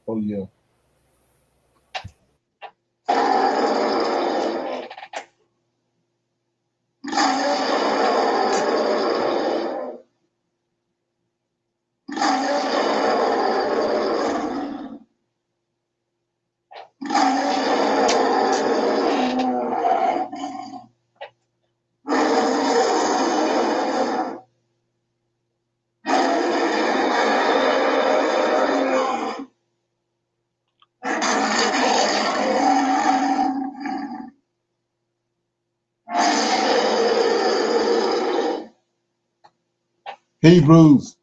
Oh yeah. Hebrews,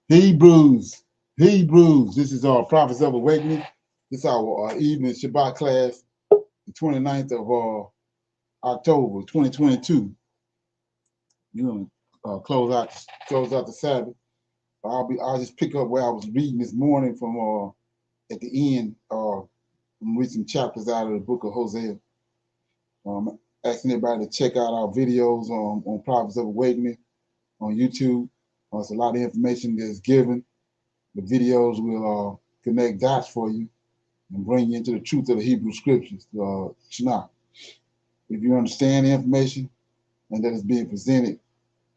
Hebrews, Hebrews. This is our Prophets of Awakening. This is our evening Shabbat class, the 29th of October, 2022. You're gonna close out the Sabbath. I'll just pick up where I was reading this morning from at the end. I'm reading some chapters out of the book of Hosea. Asking everybody to check out our videos on Prophets of Awakening on YouTube. There's a lot of information that's given. The videos will connect dots for you and bring you into the truth of the Hebrew scriptures, Tanakh. If you understand the information and that is being presented,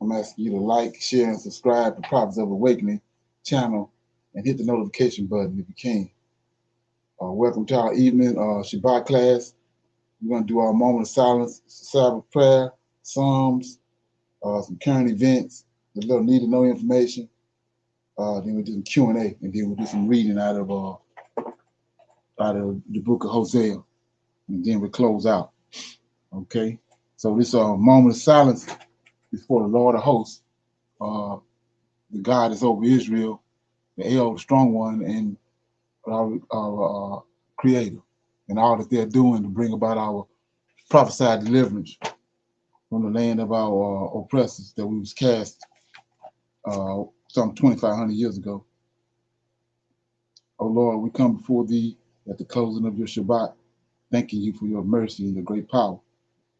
I'm asking you to like, share, and subscribe to Prophets of Awakening channel and hit the notification button if you can. Welcome to our evening Shabbat class. We're going to do our moment of silence, Sabbath prayer, Psalms, some current events, a little need to know information. Then we'll do some Q&A, and then we'll do some reading out of the book of Hosea, and then we'll close out. Okay? So this moment of silence before the Lord of hosts, the God is over Israel, the El, the strong one, and our creator, and all that they're doing to bring about our prophesied deliverance from the land of our oppressors that we was cast some 2,500 years ago. Oh Lord, we come before thee at the closing of your Shabbat, thanking you for your mercy and your great power.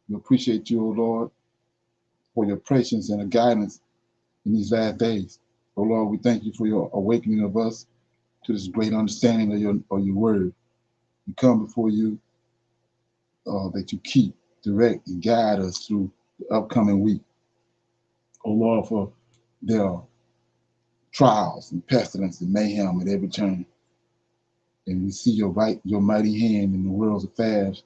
We appreciate you, O Lord, for your patience and guidance in these last days. Oh Lord, we thank you for your awakening of us to this great understanding of your word. We come before you that you keep, direct, and guide us through the upcoming week. Oh Lord, for there are trials and pestilence and mayhem at every turn. And we see your mighty hand in the world's affairs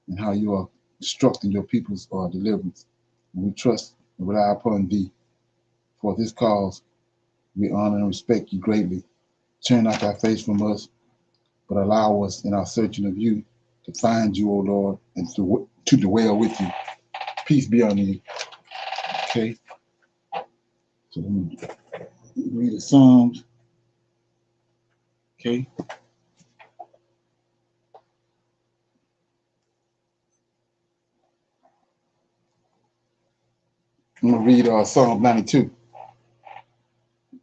and how you are instructing your people's deliverance. And we trust and rely upon thee. For this cause, we honor and respect you greatly. Turn not thy face from us, but allow us in our searching of you to find you, O Lord, and to dwell with you. Peace be on you. Okay? So let me read the Psalms. Okay? I'm going to read Psalm 92.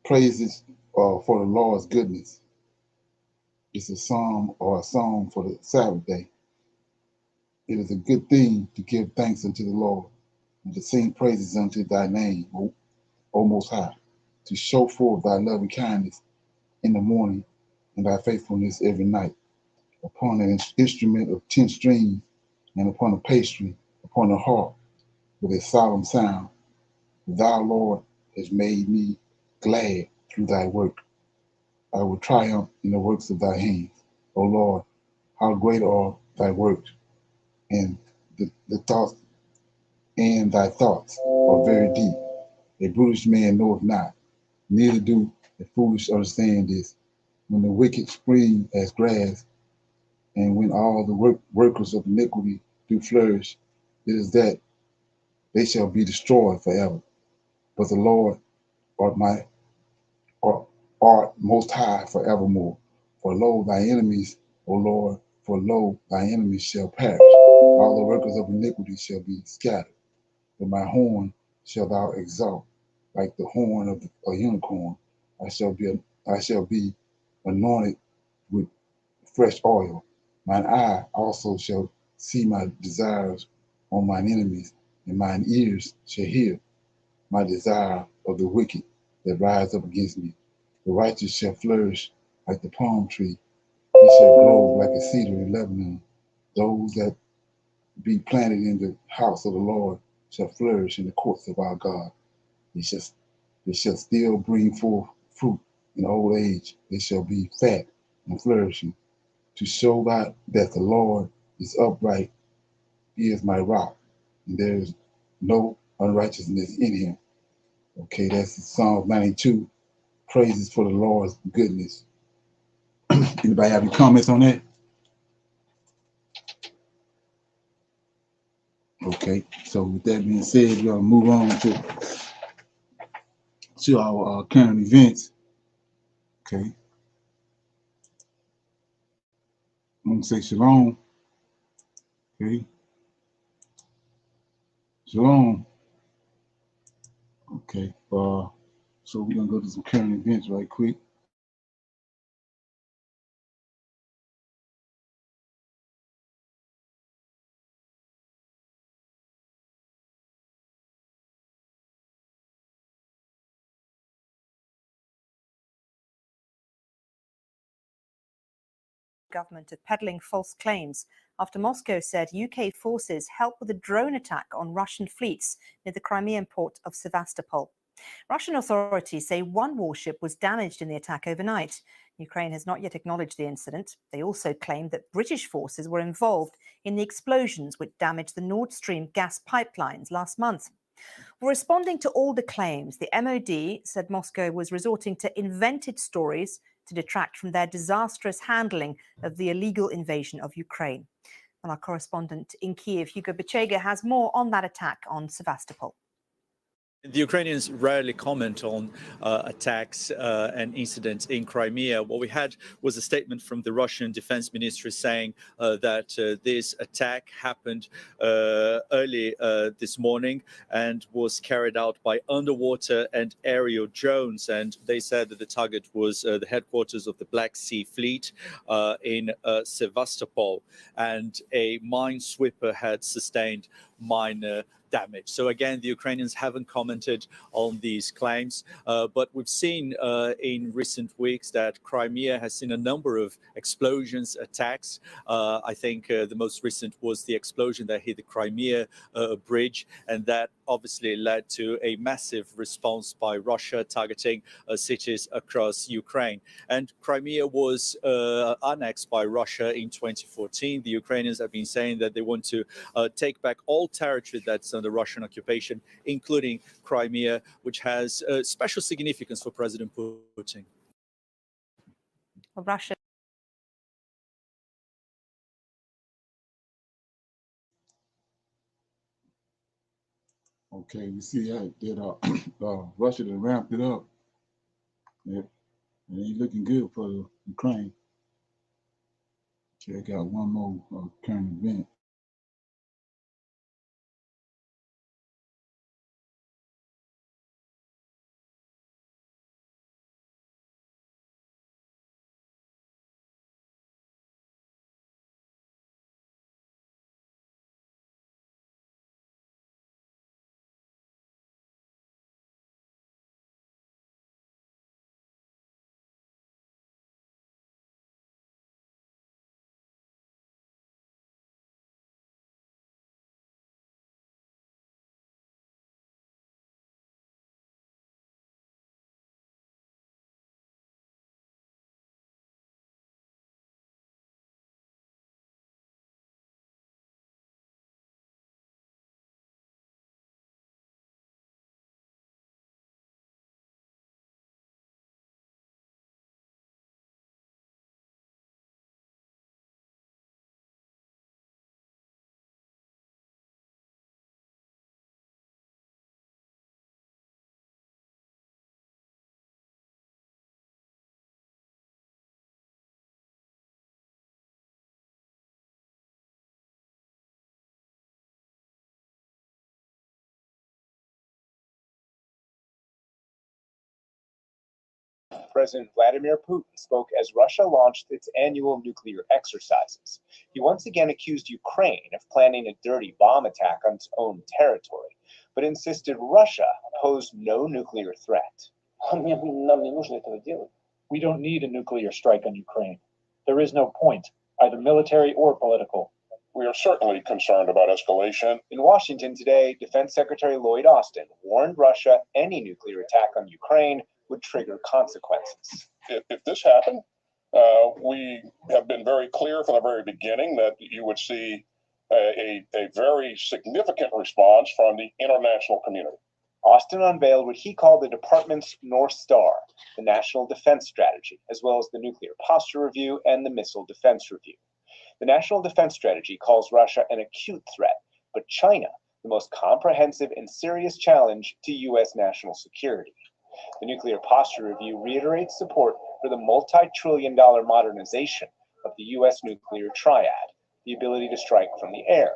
Praises for the Lord's goodness. It's a psalm or a song for the Sabbath day. It is a good thing to give thanks unto the Lord and to sing praises unto thy name, O Most High, to show forth thy loving kindness in the morning and thy faithfulness every night, upon an instrument of 10 strings and upon a pastry, upon a harp with a solemn sound. Thou, Lord, hast made me glad through thy work. I will triumph in the works of thy hands. O Lord, how great are thy works, and the thoughts and thy thoughts are very deep. A brutish man knoweth not, neither do the foolish understand this. When the wicked spring as grass, and when all the workers of iniquity do flourish, it is that they shall be destroyed forever. But the Lord art most high forevermore. For lo, thy enemies, O Lord, for lo, thy enemies shall perish. All the workers of iniquity shall be scattered. But my horn shalt thou exalt, like the horn of a unicorn. I shall be anointed with fresh oil. Mine eye also shall see my desires on mine enemies, and mine ears shall hear my desire of the wicked that rise up against me. The righteous shall flourish like the palm tree, It shall grow like a cedar in Lebanon. Those that be planted in the house of the Lord shall flourish in the courts of our God. They shall still bring forth fruit in old age. They shall be fat and flourishing, to show that the Lord is upright. He is my rock, and there is no unrighteousness in him. Okay, that's Psalm 92. Praises for the Lord's goodness. Anybody have any comments on that? Okay, so with that being said, we're gonna move on to our current events. Okay, I'm gonna say shalom. Okay, shalom. Okay, so we're gonna go to some current events right quick. Government of peddling false claims after Moscow said UK forces helped with a drone attack on Russian fleets near the Crimean port of Sevastopol. Russian authorities say one warship was damaged in the attack overnight. Ukraine has not yet acknowledged the incident. They also claimed that British forces were involved in the explosions which damaged the Nord Stream gas pipelines last month. Responding to all the claims, the MOD said Moscow was resorting to invented stories to detract from their disastrous handling of the illegal invasion of Ukraine. And our correspondent in Kiev, Hugo Bechega, has more on that attack on Sevastopol. The Ukrainians rarely comment on attacks and incidents in Crimea. What we had was a statement from the Russian Defense Ministry saying that this attack happened early this morning and was carried out by underwater and aerial drones. And they said that the target was the headquarters of the Black Sea Fleet in Sevastopol, and a minesweeper had sustained minor damage. So again, the Ukrainians haven't commented on these claims, but we've seen in recent weeks that Crimea has seen a number of explosions, attacks. I think the most recent was the explosion that hit the Crimea bridge, and that obviously led to a massive response by Russia targeting cities across Ukraine. And Crimea was annexed by Russia in 2014. The Ukrainians have been saying that they want to take back all territory that's under Russian occupation, including Crimea, which has special significance for President Putin. Well, Russia. Okay, we see that Russia done ramped it up. Yeah, and he's looking good for Ukraine. Okay, I got one more current event. President Vladimir Putin spoke as Russia launched its annual nuclear exercises. He once again accused Ukraine of planning a dirty bomb attack on its own territory, but insisted Russia posed no nuclear threat. We don't need a nuclear strike on Ukraine. There is no point, either military or political. We are certainly concerned about escalation. In Washington today, Defense Secretary Lloyd Austin warned Russia any nuclear attack on Ukraine would trigger consequences. If this happened, we have been very clear from the very beginning that you would see a very significant response from the international community. Austin unveiled what he called the department's North Star, the National Defense Strategy, as well as the Nuclear Posture Review and the Missile Defense Review. The National Defense Strategy calls Russia an acute threat, but China the most comprehensive and serious challenge to U.S. national security. The Nuclear Posture Review reiterates support for the multi-trillion-dollar modernization of the U.S. nuclear triad, the ability to strike from the air,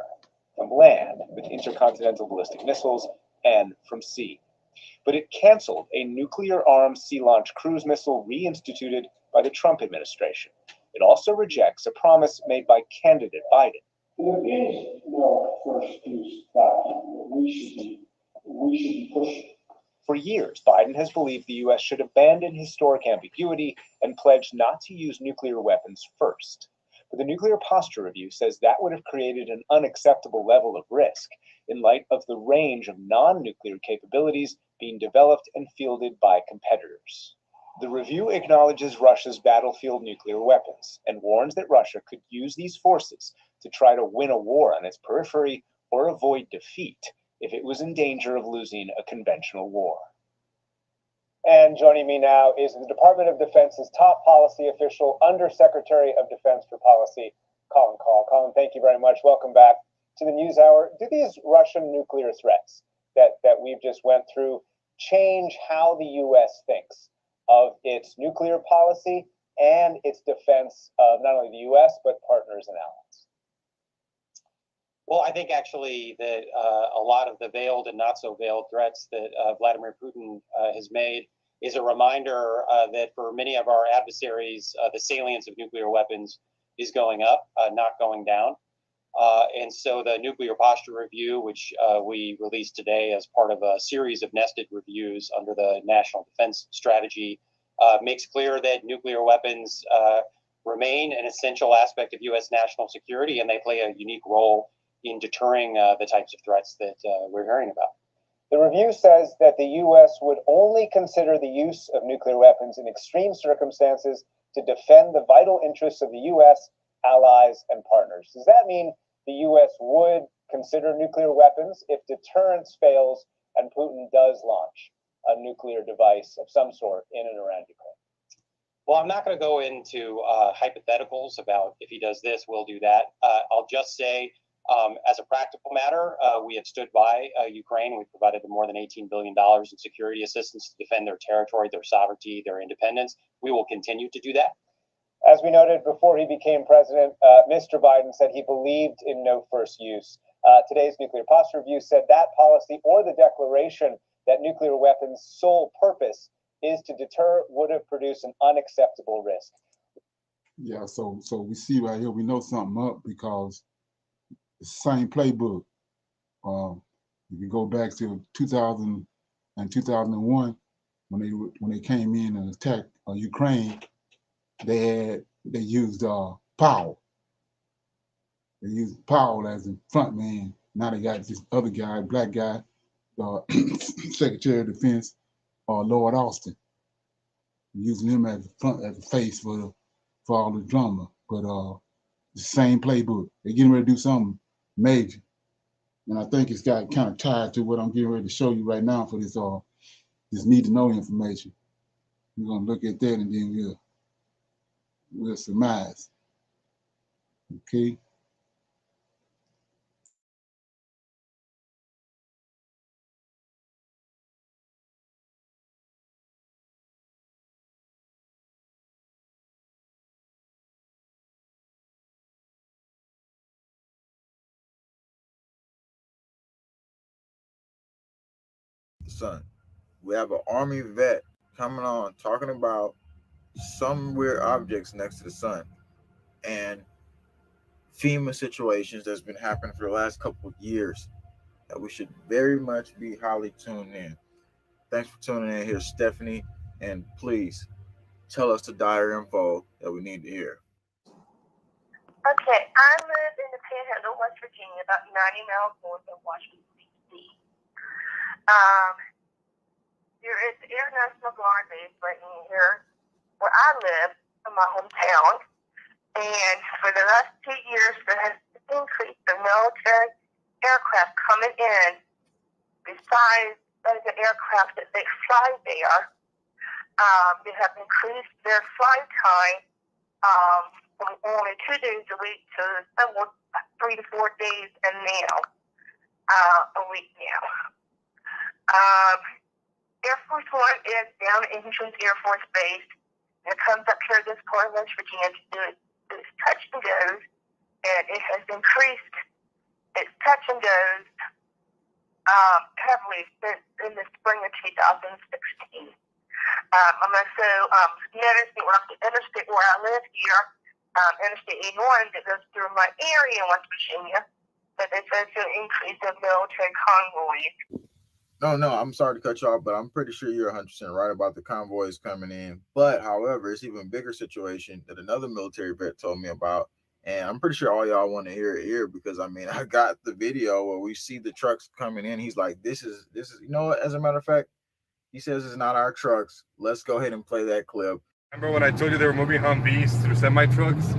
from land with intercontinental ballistic missiles, and from sea. But it canceled a nuclear-armed sea-launched cruise missile reinstituted by the Trump administration. It also rejects a promise made by candidate Biden. There is no first peace document that we should be pushing. For years, Biden has believed the U.S. should abandon historic ambiguity and pledge not to use nuclear weapons first. But the Nuclear Posture Review says that would have created an unacceptable level of risk in light of the range of non-nuclear capabilities being developed and fielded by competitors. The review acknowledges Russia's battlefield nuclear weapons and warns that Russia could use these forces to try to win a war on its periphery or avoid defeat if it was in danger of losing a conventional war. And joining me now is the Department of Defense's top policy official, Undersecretary of Defense for Policy, Colin Kahl. Colin, thank you very much. Welcome back to the NewsHour. Do these Russian nuclear threats that we've just went through change how the U.S. thinks of its nuclear policy and its defense of not only the U.S., but partners and allies? Well, I think actually that a lot of the veiled and not so veiled threats that Vladimir Putin has made is a reminder that for many of our adversaries, the salience of nuclear weapons is going up, not going down. And so the Nuclear Posture Review, which we released today as part of a series of nested reviews under the National Defense Strategy, makes clear that nuclear weapons remain an essential aspect of U.S. national security, and they play a unique role in deterring the types of threats that we're hearing about. The review says that the U.S. would only consider the use of nuclear weapons in extreme circumstances to defend the vital interests of the U.S., allies, and partners. Does that mean the U.S. would consider nuclear weapons if deterrence fails and Putin does launch a nuclear device of some sort in and around Ukraine? Well, I'm not going to go into hypotheticals about if he does this, we'll do that. I'll just say, as a practical matter, we have stood by Ukraine. We've provided them more than $18 billion in security assistance to defend their territory, their sovereignty, their independence. We will continue to do that. As we noted before he became president, Mr. Biden said he believed in no first use. Today's Nuclear Posture Review said that policy or the declaration that nuclear weapons' sole purpose is to deter would have produced an unacceptable risk. Yeah, so we see right here, we know something up because it's the same playbook. You can go back to 2000 and 2001 when they came in and attacked Ukraine. They used Powell. They used Powell as the front man. Now they got this other guy, black guy, Secretary of Defense, Lord Austin, using him as the front, as the face for all the drama. But the same playbook. They're getting ready to do something major, and I think it's got kind of tied to what I'm getting ready to show you right now for this need to know information. We're gonna look at that and then we'll surmise. Okay. Sun. We have an Army vet coming on talking about some weird objects next to the sun and FEMA situations that's been happening for the last couple of years that we should very much be highly tuned in. Thanks for tuning in here, Stephanie, and please tell us the dire info that we need to hear. Okay, I live in the Panhandle, West Virginia, about 90 miles north of Washington, D.C. There is the Air National Guard base right here where I live in my hometown. And for the last 2 years, there has increased the military aircraft coming in besides the aircraft that they fly there. They have increased their flight time from only 2 days a week to somewhere 3 to 4 days and now a week now. Air Force One is down at Indians Air Force Base. And it comes up here to this part of West Virginia to do its touch and goes, and it has increased its touch and goes heavily since in the spring of 2016. I'm also noticing off the interstate where I live here, Interstate 81 that goes through my area in West Virginia, that there's also an increase of military convoys. No, I'm sorry to cut you off, but I'm pretty sure you're 100% right about the convoys coming in. But however, it's even bigger situation that another military vet told me about. And I'm pretty sure all y'all want to hear it here because, I mean, I got the video where we see the trucks coming in. He's like, this is, you know what, as a matter of fact, he says it's not our trucks. Let's go ahead and play that clip. Remember when I told you they were moving Humvees through semi-trucks?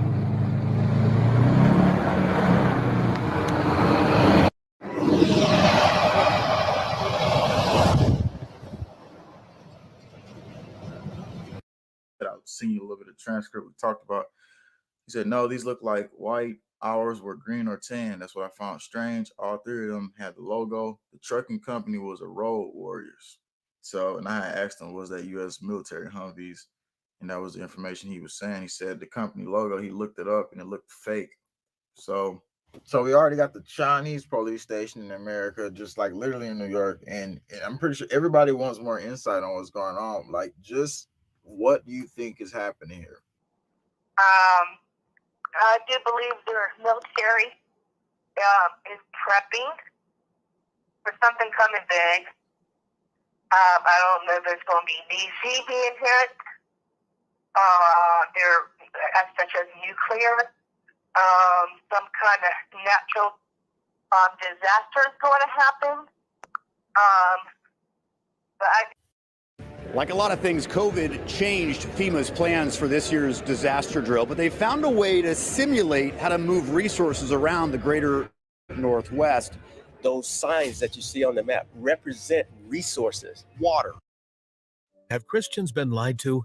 I've seen a little bit of transcript we talked about. He said, no, these look like white. Ours were green or tan. That's what I found strange. All three of them had the logo. The trucking company was a Road Warriors. So, and I had asked him, was that U.S. military Humvees? And that was the information he was saying. He said the company logo, he looked it up and it looked fake. So we already got the Chinese police station in America, just like literally in New York. And I'm pretty sure everybody wants more insight on what's going on. Like, just what do you think is happening here? I do believe their military is prepping for something coming big. I don't know if there's going to be DC being hit, such as nuclear, some kind of natural disaster is going to happen. Like a lot of things, COVID changed FEMA's plans for this year's disaster drill, but they found a way to simulate how to move resources around the greater Northwest. Those signs that you see on the map represent resources. Water. Have Christians been lied to?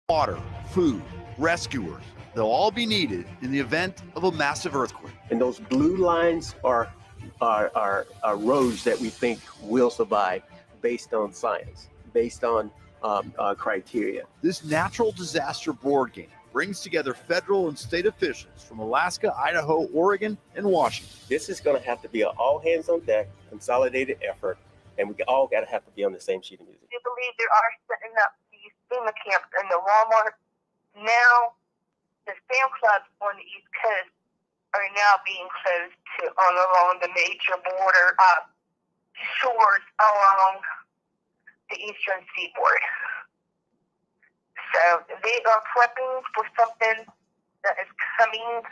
Water, food, rescuers. They'll all be needed in the event of a massive earthquake. And those blue lines are roads that we think will survive based on science, based on criteria. This natural disaster board game brings together federal and state officials from Alaska, Idaho, Oregon, and Washington. This is going to have to be an all hands on deck, consolidated effort, and we all got to have to be on the same sheet of music. I believe they are setting up these FEMA camps in the Walmart. Now, the Sam clubs on the East Coast are now being closed along the major border shores along the eastern seaboard. So they are prepping for something that is coming.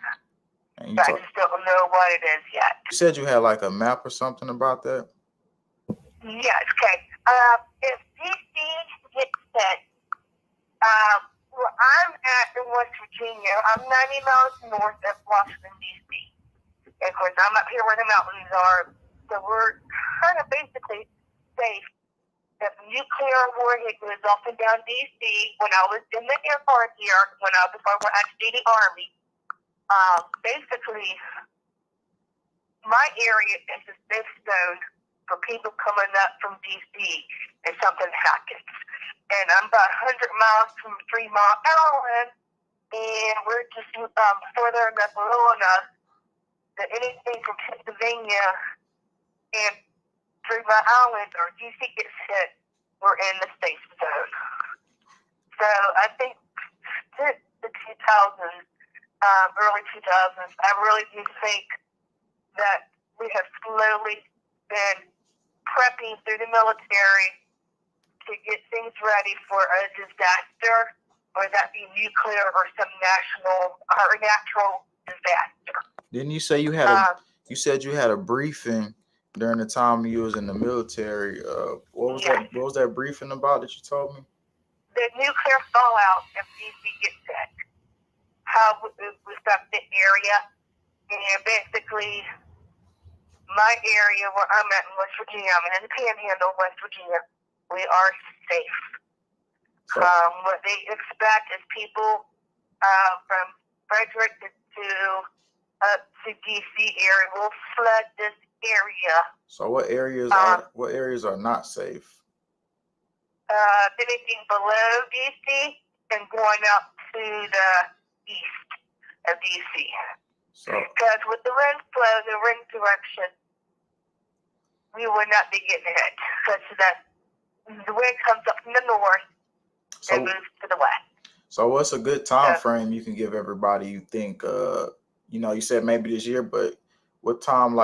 But I just don't know what it is yet. You said you had like a map or something about that? Yes, okay. If DC gets set, where I'm at in West Virginia, I'm 90 miles north of Washington, D.C. And of course, I'm up here where the mountains are. So we're kind of basically safe. If nuclear warhead goes up and down D.C., when I was in the Air Force here, before I went to the Army, basically, my area is a safe zone for people coming up from D.C. if something happens. And I'm about 100 miles from 3 Mile Island, and we're just further enough, low enough that anything from Pennsylvania and 3 Mile Island or DC gets hit, we're in the safe zone. So I think since the 2000s, early 2000s, I really do think that we have slowly been prepping through the military to get things ready for a disaster, or that be nuclear or some national or natural disaster. Didn't you say you had you said you had a briefing during the time you was in the military? What was that briefing about that you told me? The nuclear fallout if DC gets hit, how it would affect the area, and basically my area where I'm at in West Virginia, I'm in the Panhandle, West Virginia, we are safe. So, what they expect is people from Frederick to up to DC area will flood this area. so what areas are not safe? Anything below DC and going up to the east of DC. So, because with the wind flow, the wind direction, we would not be getting hit because the wind comes up from the north and moves to the west. So what's a good time frame you can give everybody? You think, you said maybe this year, but what time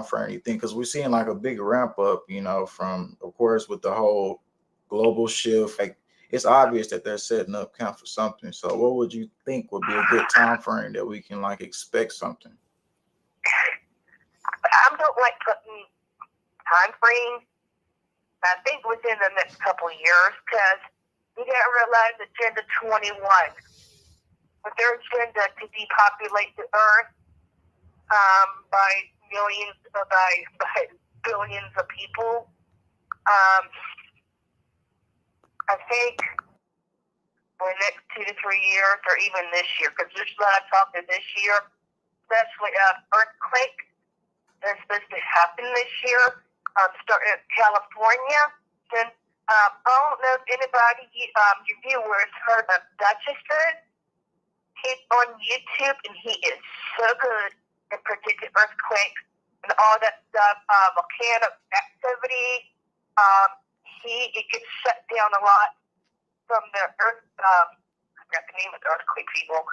frame you think? Because we're seeing like a big ramp up, from, of course, with the whole global shift. Like, it's obvious that they're setting up camp for something. So what would you think would be a good time frame that we can expect something? I don't like putting time frames. I think within the next couple of years, because we didn't realize Agenda 21, with their agenda to depopulate the earth by billions of people. I think for the next 2 to 3 years, or even this year, because there's a lot of talk of this year, especially earthquake that's supposed to happen this year, starting in California. Then I don't know if anybody, your viewers, heard of Dutchison. He's on YouTube, and he is so good in predicting earthquakes and all that stuff, volcanic activity. It gets shut down a lot from the earth. I forgot the name of the earthquake people.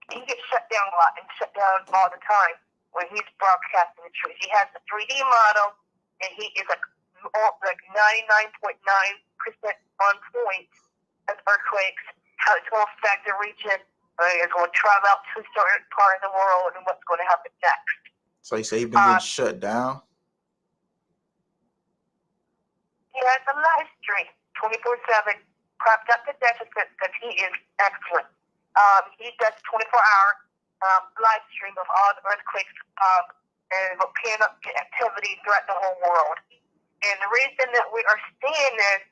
He gets shut down a lot and shut down all the time when he's broadcasting the truth. He has a 3D model, and he is like 99.9% on point of earthquakes, how it's going to affect the region, it's going to travel out to a certain part of the world, and what's going to happen next. So you say he's been getting shut down? He has a live stream 24/7, propped up the deficit because he is excellent. He does 24-hour live stream of all the earthquakes and volcanic activity throughout the whole world. And the reason that we are seeing this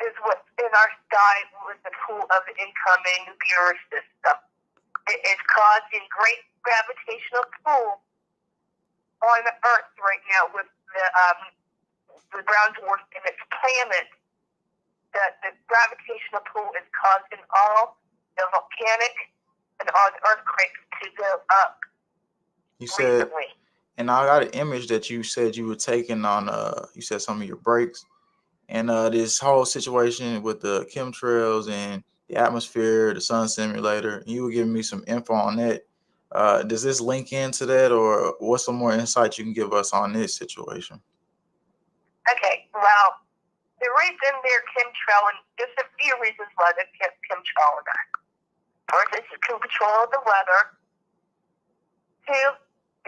is what's in our sky with the pull of the incoming nuclear system. It is causing great gravitational pull on the Earth right now with the brown dwarf and its planet. That the gravitational pull is causing all the volcanic and all the earthquakes to go up. You said, and I got an image that you said you were taking on, you said some of your breaks, and this whole situation with the chemtrails and the atmosphere, the sun simulator. You were giving me some info on that. Does this link into that, or what's some more insight you can give us on this situation? Okay, well, the reason they're chemtrailing, there's a few reasons why they're chemtrailing that. First, it's to control the weather. Two,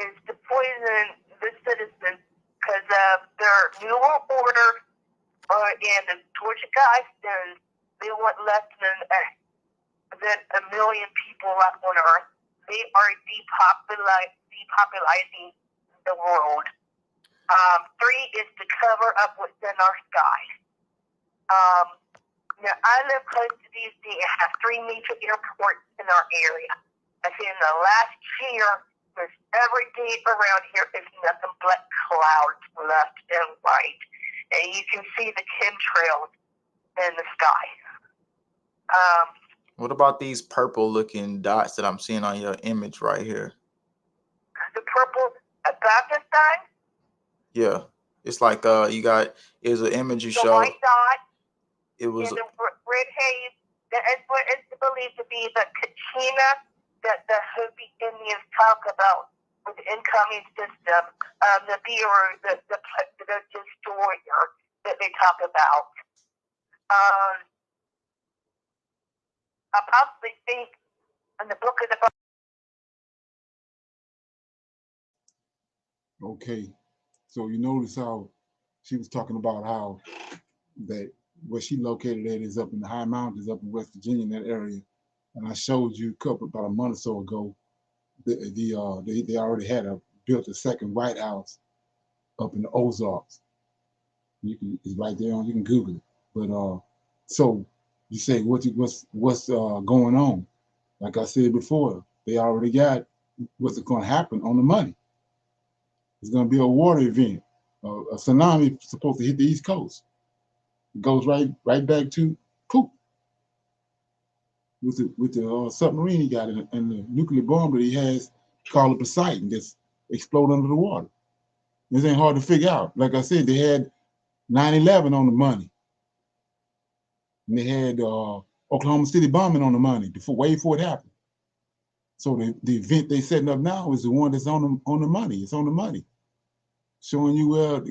is to poison the citizens because of their New World Order and the Georgia Guidestones. They want less than a million people left on Earth. They are depopulating the world. Three is to cover up what's in our sky. Now, I live close to DC and have 3 major airports in our area. I see in the last year, there's every day around here is nothing but clouds left and right. And you can see the chemtrails in the sky. What about these purple-looking dots that I'm seeing on your image right here? The purple above the sun? Yeah. It's like is an image you showed. The white dot. It was and the red haze. That is what is believed to be the Kachina that the Hopi Indians talk about with the incoming system, the Nibiru, the destroyer. they talk about the thing in the book of the Bible. Okay, so you notice how she was talking about how that where she located at is up in the high mountains up in West Virginia, in that area. And I showed you about a month or so ago, they already had built a second White House up in the Ozarks. It's right there on, you can Google it. But so you say what's going on? Like I said before, they already got what's going to happen on the money. It's going to be a water event. A tsunami supposed to hit the East Coast. It goes right back to poop with the submarine he got and the nuclear bomb that he has called a Poseidon that's explode under the water. This ain't hard to figure out. Like I said, they had 9/11 on the money, and they had Oklahoma City bombing on the money way before it happened. So the event they setting up now is the one that's on the money. It's on the money, showing you where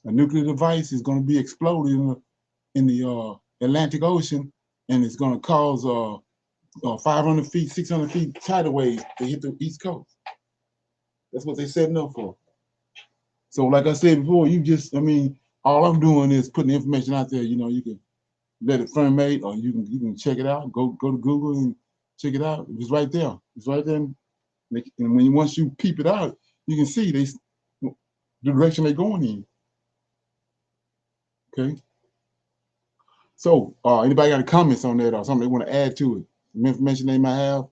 a nuclear device is going to be exploded in the Atlantic Ocean, and it's going to cause 500 feet, 600 feet tidal waves to hit the East Coast. That's what they're setting up for. So like I said before, all I'm doing is putting the information out there. You can let it firmate, or you can check it out. Go to Google and check it out. It's right there. It's right there. And once you peep it out, you can see the direction they're going in. Okay. So anybody got any comments on that or something they want to add to it? Some information they might have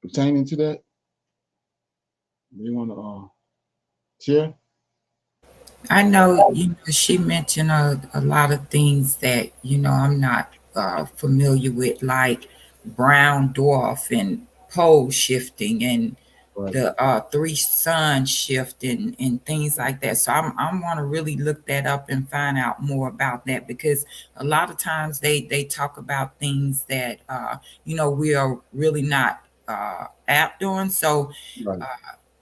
pertaining to that? They want to share? I know, she mentioned a lot of things that, I'm not familiar with, like brown dwarf and pole shifting and the three sun shift and things like that. So I want to really look that up and find out more about that, because a lot of times they talk about things that, we are really not apt on. So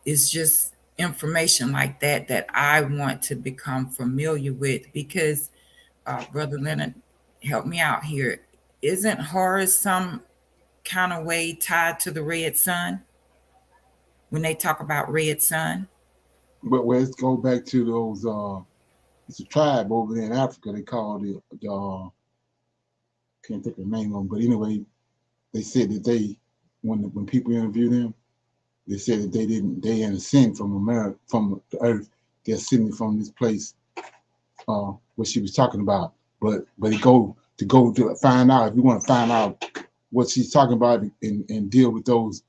it's just information like that I want to become familiar with, because Brother Leonard, help me out here. Isn't Horus some kind of way tied to the red sun when they talk about red sun? But let's go back to those. It's a tribe over there in Africa. They call it can't think of the name of them, but anyway, they said that when people interview them, they said that they didn't ascend from America, from the earth. They're ascending from this place, what she was talking about. But it go to find out, if you want to find out what she's talking about and deal with those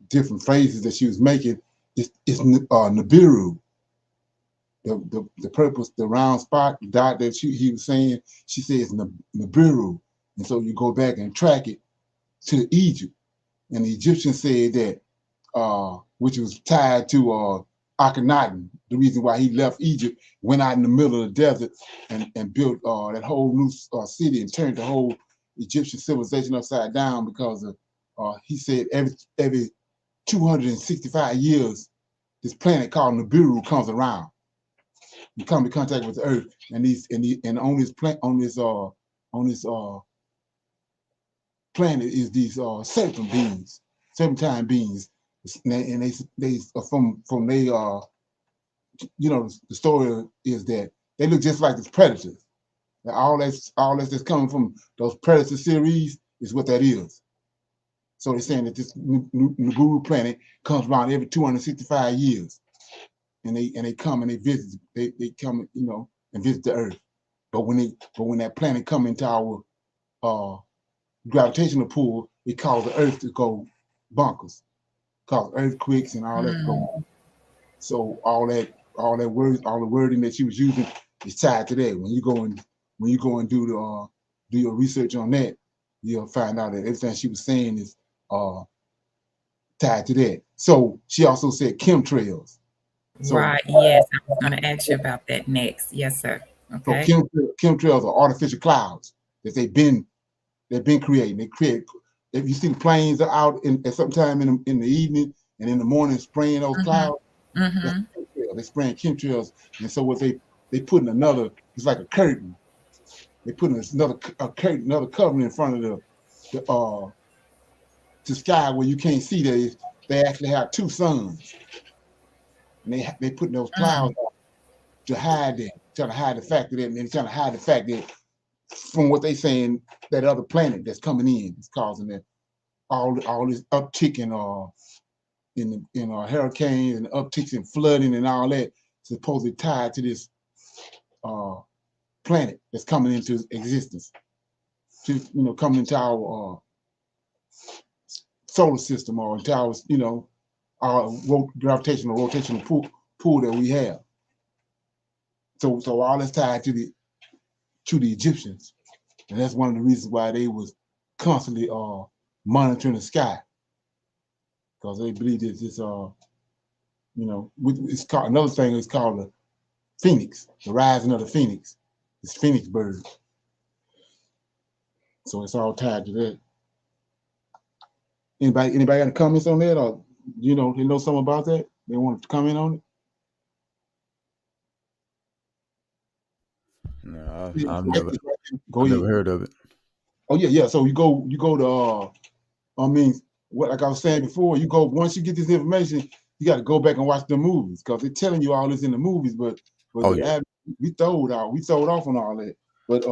different phrases that she was making, it's Nibiru. The purpose, the round spot, the dot that he was saying, she says Nibiru. And so you go back and track it to Egypt. And the Egyptians said that, which was tied to Akhenaten, the reason why he left Egypt, went out in the middle of the desert and built that whole new city and turned the whole Egyptian civilization upside down, because he said every 265 years, this planet called Nibiru comes around. You come in contact with the earth, and on this planet is these serpentine beings, and they from they the story is that they look just like these predators. And all that's coming from those predator series is what that is. So they're saying that this Nibiru planet comes around every 265 years, and they come and they visit. They come and visit the earth. But when that planet come into our gravitational pull, it caused the earth to go bonkers, cause earthquakes and all that going on. So all the wording that she was using is tied to that. When you go and do your research on that, you'll find out that everything she was saying is tied to that. So she also said chemtrails. So, right. Yes, I was going to ask you about that next. Yes, sir. Okay. So chemtrails are artificial clouds that they've been creating. They create. If you see the planes are out at some time in the evening and in the morning spraying those clouds, they're spraying chemtrails. And so what they they putting another. It's like a curtain. They putting another curtain, another covering in front of the sky where you can't see that. They actually have two suns, and they putting those clouds to hide that, trying to hide the fact that, and they're trying to hide the fact that from what they saying that other planet that's coming in is causing that all this uptick in hurricanes and upticks in flooding and all that, supposedly tied to this planet that's coming into existence, to coming into our solar system or into our our rotational pool that we have. So all that's tied to the Egyptians, and that's one of the reasons why they was constantly monitoring the sky, because they believe that this it's called, another thing is called the phoenix, the rising of the phoenix. It's phoenix bird. So it's all tied to that. Anybody got any comments on that, or they know something about that? They want to comment on it? No, Yeah, I've never go ahead. heard of it. Oh yeah. So you go to like I was saying before, once you get this information, you got to go back and watch the movies, because they're telling you all this in the movies, but we sold off on all that. But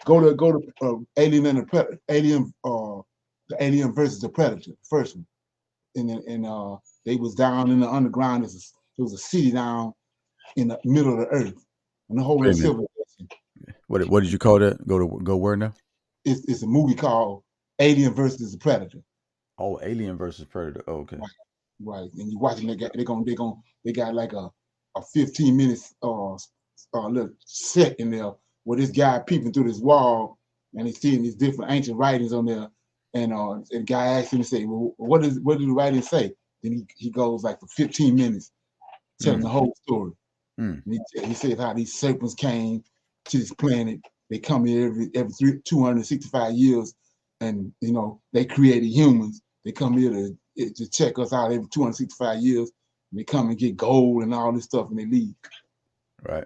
go to Alien and the Alien versus the Predator, first one, and they was down in the underground. There was a city down in the middle of the earth, and the whole civilization. What did you call that? Go where now? It's a movie called Alien versus the Predator. Oh, Alien versus Predator. Oh, okay. Right. And you watching they got like a 15 minutes little set in there where this guy peeping through this wall and he's seeing these different ancient writings on there, and the guy asked him to say, well, what did the writing say? Then he goes like for 15 minutes telling the whole story. And he said how these serpents came to this planet. They come here every 265 years, and they created humans. They come here to check us out every 265 years. And they come and get gold and all this stuff, and they leave. Right.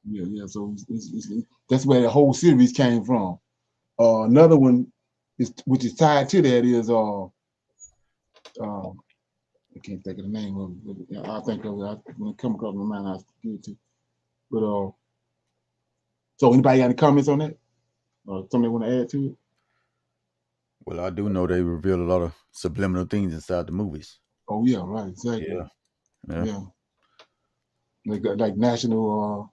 Yeah. So that's where the whole series came from. Another one which is tied to that is I can't think of the name of it. I'll think of it when it come across my mind. I'll give it to you. But so anybody got any comments on that? Or somebody want to add to it? Well, I do know they reveal a lot of subliminal things inside the movies. Oh yeah, right, exactly. Yeah. They got like National,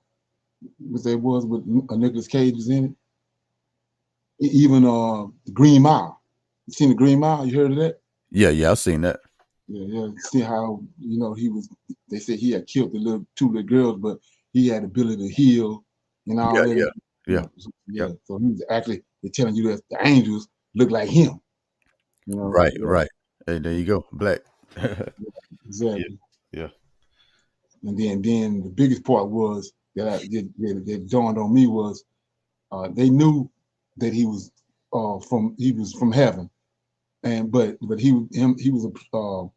what that was with Nicolas Cage was in it. Even the Green Mile. You seen the Green Mile? You heard of that? Yeah, I've seen that. Yeah. See how he was. They said he had killed the two little girls, but he had the ability to heal and all that. Yeah. So he was actually, they're telling you that the angels look like him. Right. Hey, there you go, black. Exactly. Yeah. And then the biggest part was that dawned on me was they knew that he was from heaven, but he was an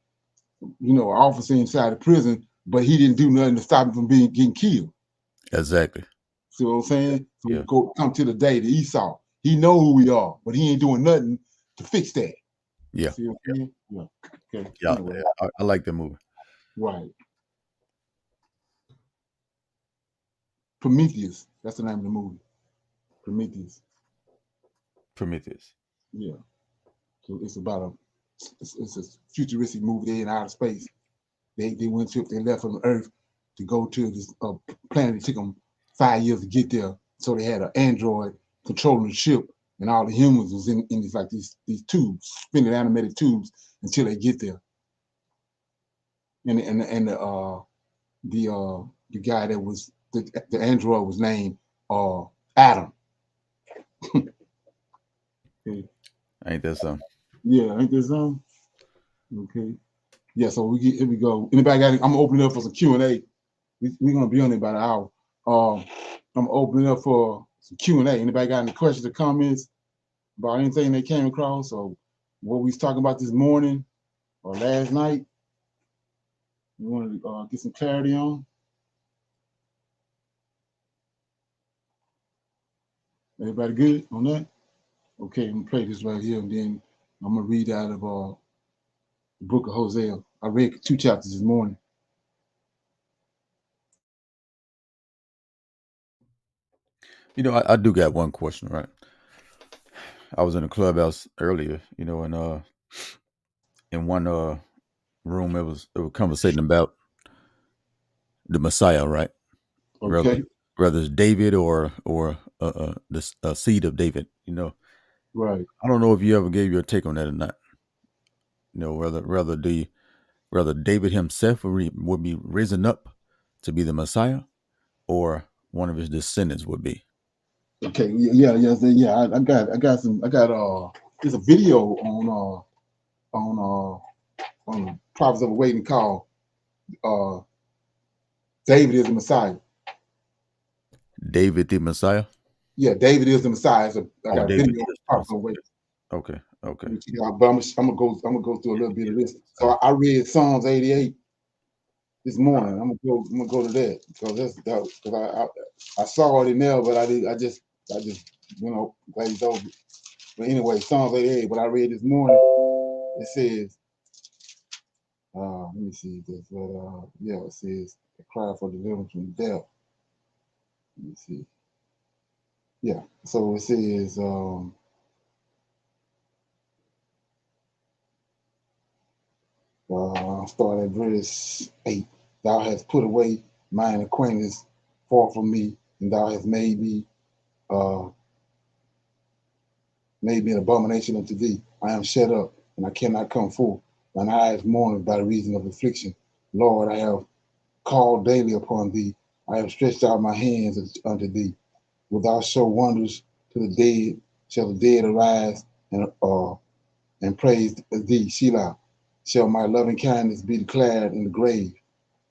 officer inside the prison, but he didn't do nothing to stop him from getting killed. Exactly. See what I'm saying? So come to the day that Esau, he know who we are, but he ain't doing nothing to fix that. Yeah. See what I'm saying? Yeah. Okay. Yeah. Anyway. I like that movie. Right. Prometheus. That's the name of the movie. Prometheus. Yeah. So it's about it's a futuristic movie. They in outer space. They left from Earth to go to this planet. It took them 5 years to get there. So they had an android controlling the ship, and all the humans was in these tubes, spinning animated tubes until they get there. And the guy that was the android was named Adam. Okay. Ain't that something? Yeah, ain't that something? Okay. Yeah, so here we go. Anybody got? I'm opening up for some Q&A. We're gonna be on it about an hour. I'm opening up for some Q&A. Anybody got any questions or comments about anything they came across, or what we was talking about this morning or last night? You want to get some clarity on? Everybody good on that? Okay, I'm gonna play this right here, and then I'm gonna read out of the book of Hosea. I read 2 chapters this morning. You know, I do got one question, right? I was in a clubhouse earlier, you know, and in one room it was conversating about the Messiah, right? Okay. Whether it's David or the seed of David, you know. Right. I don't know if you ever gave your take on that or not. You know, whether David himself would be risen up to be the Messiah, or one of his descendants would be. Okay. Yeah. I got some. There's a video on the Prophets of a Waiting Call. David is the Messiah. David the Messiah. Yeah, David is the Messiah. I got a David video on is the Prophets of a Messiah. Waiting. Okay. But I'm gonna go through a little bit of this. So I read Psalms 88 this morning. I'm gonna go to that because I saw it in there, but I just glazed over. But anyway, Psalms 88. What I read this morning, it says, let me see this. It says, "A cry for deliverance from death." Let me see. Yeah. So it says, start at verse 8. Thou hast put away mine acquaintance far from me, and thou hast made me an abomination unto thee. I am shut up, and I cannot come forth. Mine eyes mourn by reason of affliction. Lord, I have called daily upon thee. I have stretched out my hands unto thee. Wilt thou show wonders to the dead? Shall the dead arise and praise thee, Shelah? Shall my loving kindness be declared in the grave,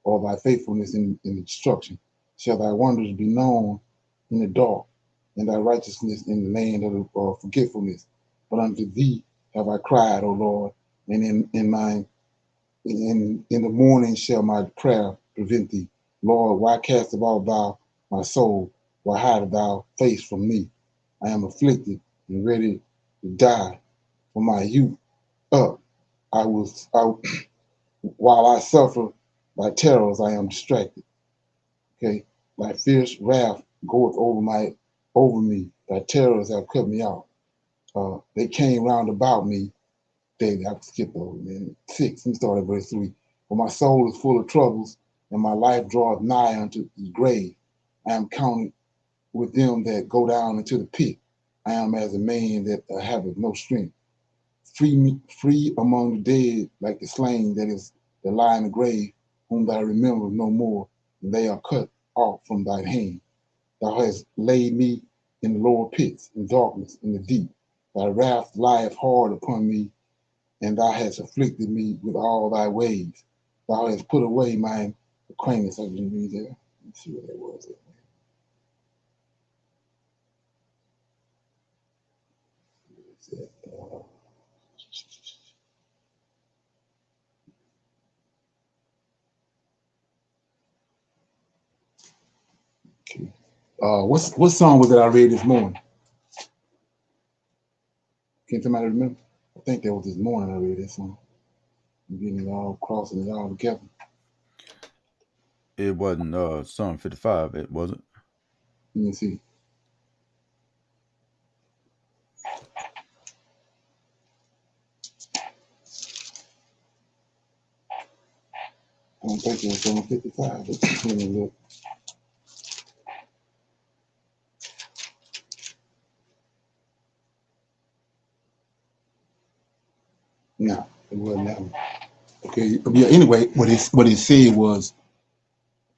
or thy faithfulness in the destruction? Shall thy wonders be known in the dark, and thy righteousness in the land of forgetfulness? But unto thee have I cried, O Lord, and in the morning shall my prayer prevent thee. Lord, why castest thou my soul? Why hidest thou face from me? I am afflicted and ready to die. From my youth up, while I suffer by terrors, I am distracted. Okay, thy fierce wrath goeth over me. Thy terrors have cut me off. They came round about me daily. I skipped over, man. 6. Let me start at verse 3. For my soul is full of troubles, and my life draweth nigh unto the grave. I am counted with them that go down into the pit. I am as a man that haveth no strength. Free among the dead, like the slain that lie in the grave, whom thou remember no more, and they are cut off from thine hand. Thou hast laid me in the lower pits, in darkness, in the deep. Thy wrath lieth hard upon me, and thou hast afflicted me with all thy ways. Thou hast put away mine acquaintance. I didn't read there. Let's see what that was. Okay. What song was it I read this morning? Can somebody remember? I think that was this morning I read that song. I'm getting it all, crossing it all together. It wasn't Psalm 55, it wasn't. Let me see. I don't think it was Psalm 55. Let me look. No, it wasn't that one. Okay. Yeah. Anyway, what it said was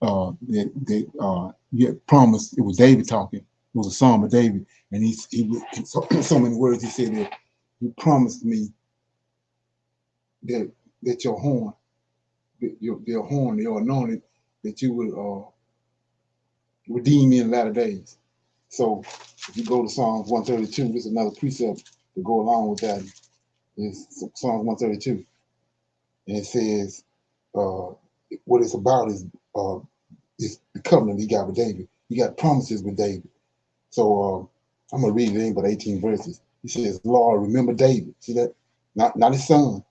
that you had promised. It was David talking. It was a psalm of David, and he in so many words he said that you promised me that your horn, your anointed, that you would redeem me in the latter days. So if you go to Psalms 132, there's another precept to go along with that. It's Psalms 132, and it says what it's about is the covenant he got with David. He got promises with David. So I'm gonna read it in but 18 verses. He says, Lord, remember David. See that? Not his son,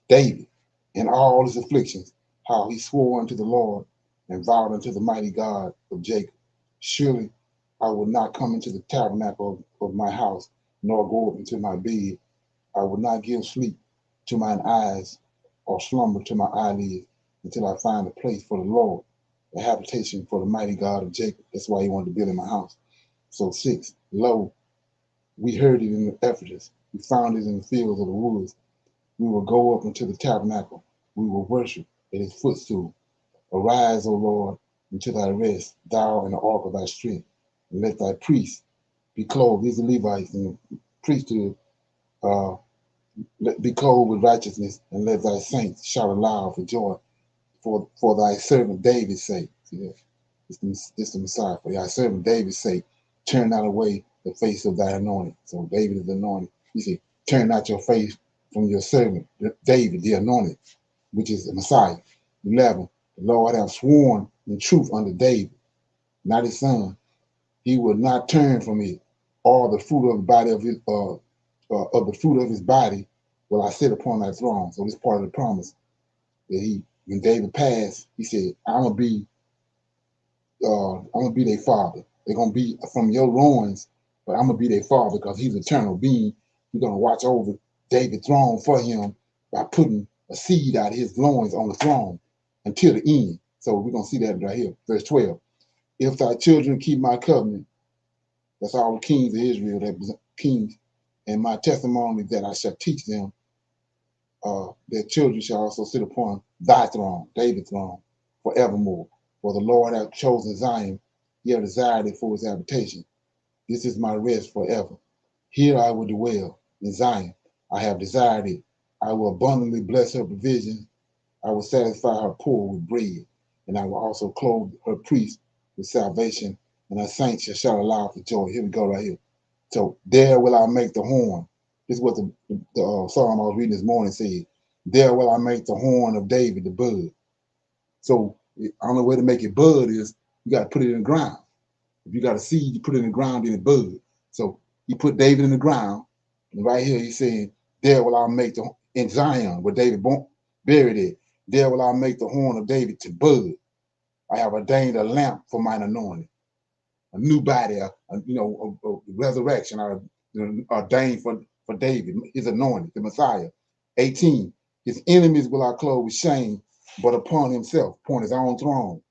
David, in all his afflictions, how he swore unto the Lord and vowed unto the mighty God of Jacob. Surely I will not come into the tabernacle of my house, nor go up into my bed. I will not give sleep to mine eyes, or slumber to my eyelids, until I find a place for the Lord, a habitation for the mighty God of Jacob. That's why he wanted to build in my house. So 6, lo, we heard it in the Ephesus. We found it in the fields of the woods. We will go up into the tabernacle. We will worship at his footstool. Arise, O Lord, into thy rest, thou in the ark of thy strength, and let thy priests be clothed. These are Levites and the priesthood. Be clothed with righteousness, and let thy saints shout aloud for joy for thy servant David's sake. See that? This the Messiah. For thy servant David's sake, turn not away the face of thy anointed. So David is anointed. You see, turn not your face from your servant David, the anointed, which is the Messiah. 11. The Lord hath sworn in truth unto David, not his son. He will not turn from it. All the fruit of the body of the fruit of his body will I sit upon thy throne. So this part of the promise that when David passed, he said, I'm gonna be their father. They're gonna be from your loins, but I'm gonna be their father because he's eternal being. He's gonna watch over David's throne for him by putting a seed out of his loins on the throne until the end. So we're gonna see that right here, verse 12. If thy children keep my covenant, that's all the kings of Israel that kings, and my testimony that I shall teach them, their children shall also sit upon thy throne, David's throne, forevermore. For the Lord hath chosen Zion, he hath desired it for his habitation. This is my rest forever. Here I will dwell in Zion. I have desired it. I will abundantly bless her provision. I will satisfy her poor with bread, and I will also clothe her priests with salvation, and her saints shall shout aloud for joy. Here we go right here. So there will I make the horn. This is what the psalm I was reading this morning said. There will I make the horn of David, the bud. So I don't know where to make it bud is. You got to put it in the ground. If you got a seed, you put it in the ground, then it bud. So he put David in the ground, and right here he's saying, there will I make the, in Zion, where David buried it, there will I make the horn of David to bud. I have ordained a lamp for mine anointing, a new body, a resurrection, ordained for David, his anointed, the Messiah. 18, his enemies will I clothe with shame, but upon himself, upon his own throne,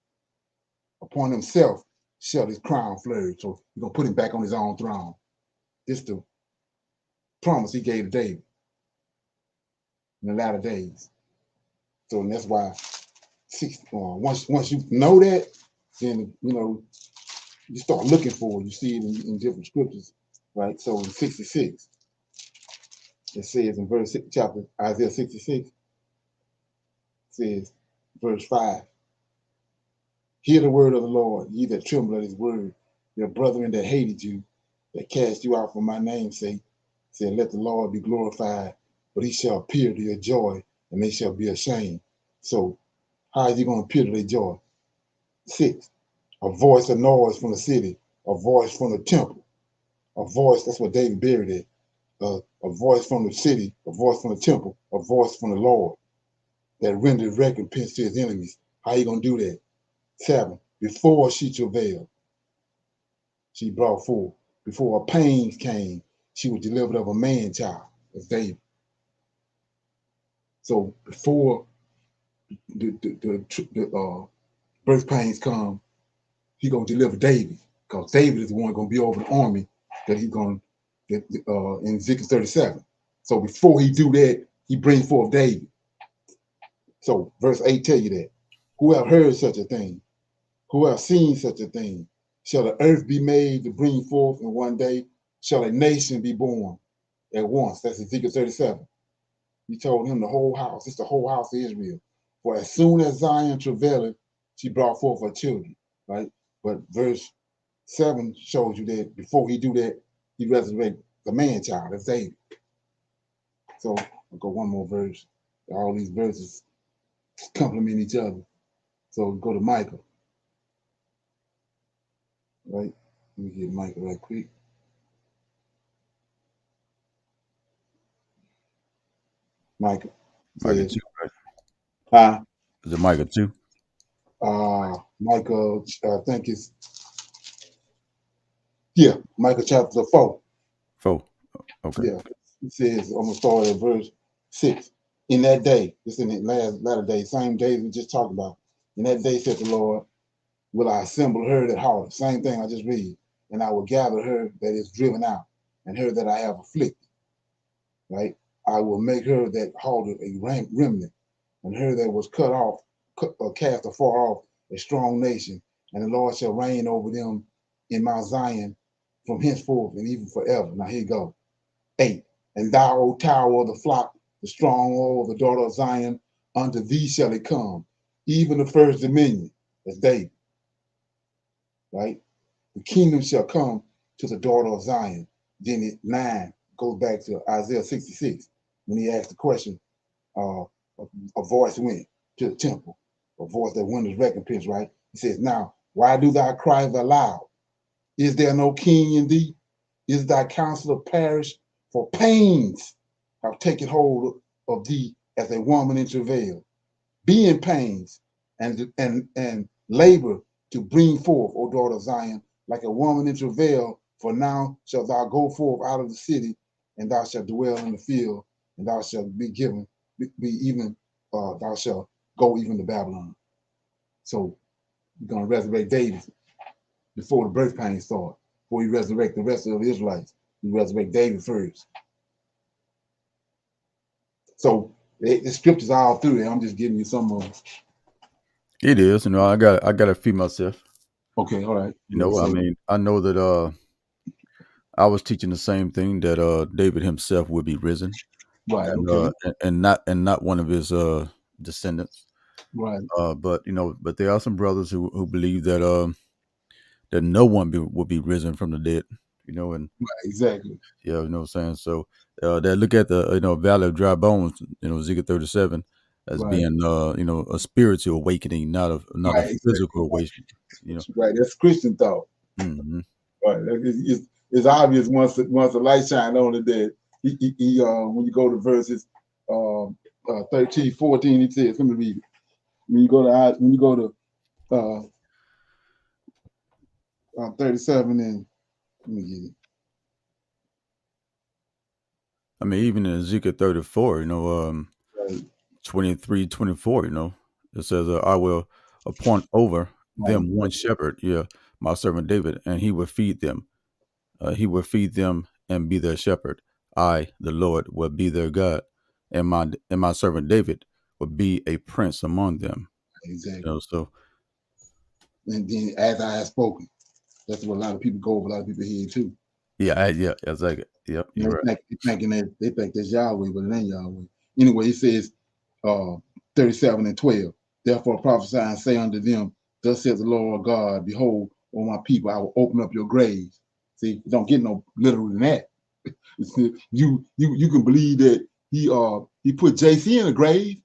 upon himself shall his crown flourish. So you're going to put him back on his own throne. This is the promise he gave to David in the latter days. So that's why once you know that, then you start looking for it. You see it in different scriptures, right? So in 66, it says in verse 6, chapter Isaiah 66, says verse 5, hear the word of the Lord, ye that tremble at his word, your brethren that hated you, that cast you out for my name's sake, said, let the Lord be glorified, but he shall appear to your joy, and they shall be ashamed. So how is he going to appear to their joy? 6, a voice of noise from the city, a voice from the temple, a voice, that's what David buried it, a voice from the city, a voice from the temple, a voice from the Lord that rendered recompense to his enemies. How you going to do that? 7, before she travailed, she brought forth. Before her pains came, she was delivered of a man child. That's David. So before the birth pains come, he gonna deliver David, because David is the one gonna be over the army that he's gonna get in Ezekiel 37. So before he do that, he brings forth David. So verse 8 tell you that. Who have heard such a thing? Who have seen such a thing? Shall the earth be made to bring forth in one day? Shall a nation be born at once? That's Ezekiel 37. He told him the whole house, it's the whole house of Israel. For as soon as Zion travailed, she brought forth her children, right? But verse 7 shows you that before he do that, he resurrected the man child, that's David. So I'll go one more verse. All these verses complement each other. So go to Micah, right? Let me get Micah right quick. Micah. Micah Says, 2, right? huh? Is it Micah 2? Micah, I think it's, yeah, Micah chapter 4. 4. Okay. Yeah, it says, I'm going to start at verse 6. In that day, this in the latter day, same days we just talked about. In that day, said the Lord, will I assemble her that halted. Same thing I just read. And I will gather her that is driven out, and her that I have afflicted. Right? I will make her that halted a remnant, and her that was cut off, cast afar off, a strong nation. And the Lord shall reign over them in Mount Zion from henceforth and even forever. Now here you go. 8. And thou, O tower of the flock, the stronghold of the daughter of Zion, unto thee shall it come, even the first dominion. That's David, right? The kingdom shall come to the daughter of Zion. Then 9 goes back to Isaiah 66 when he asked the question, a voice went to the temple, a voice that won his recompense, right? He says, now, why do thou cry aloud? Is there no king in thee? Is thy counselor perish? For pains have taken hold of thee as a woman in travail. Be in pains and labor to bring forth, O daughter of Zion, like a woman in travail. For now shalt thou go forth out of the city, and thou shalt dwell in the field, and thou shalt be given, thou shalt go even to Babylon. So you're going to resurrect David before the birth pains start. Before you resurrect the rest of the Israelites, you resurrect David first. So the scriptures are all through there. I'm just giving you some of them. It is. I got to feed myself. Okay, all right. I mean, I know that I was teaching the same thing, that David himself would be risen. Right. And, Okay. and not one of his descendants. Right. But there are some brothers who believe that that no one will be risen from the dead. And right, exactly. Yeah, you know what I'm saying. So they look at the valley of dry bones, Ezekiel 37, as Right. being a spiritual awakening, not a Right, physical exactly. awakening. Right. That's Christian thought. Mm-hmm. Right. It's obvious once the light shine on it that he when you go to verses 13, 14, he says, let me read it. When you go to 37 and let me get it. I mean, even in Ezekiel 34, Right. 23, 24, it says, I will appoint over them one shepherd, my servant David, and he will feed them. He will feed them and be their shepherd. I, the Lord, will be their God, and my servant David will be a prince among them. Exactly. So, and then as I have spoken, that's what a lot of people go over. A lot of people hear too. Yeah, exactly. Yep, you're right. They think that's Yahweh, but it ain't Yahweh. Anyway, it says 37 and 12. Therefore prophesy and say unto them, thus says the Lord God, behold, O my people, I will open up your graves. See, don't get no literal than that. You can believe that he put JC in a grave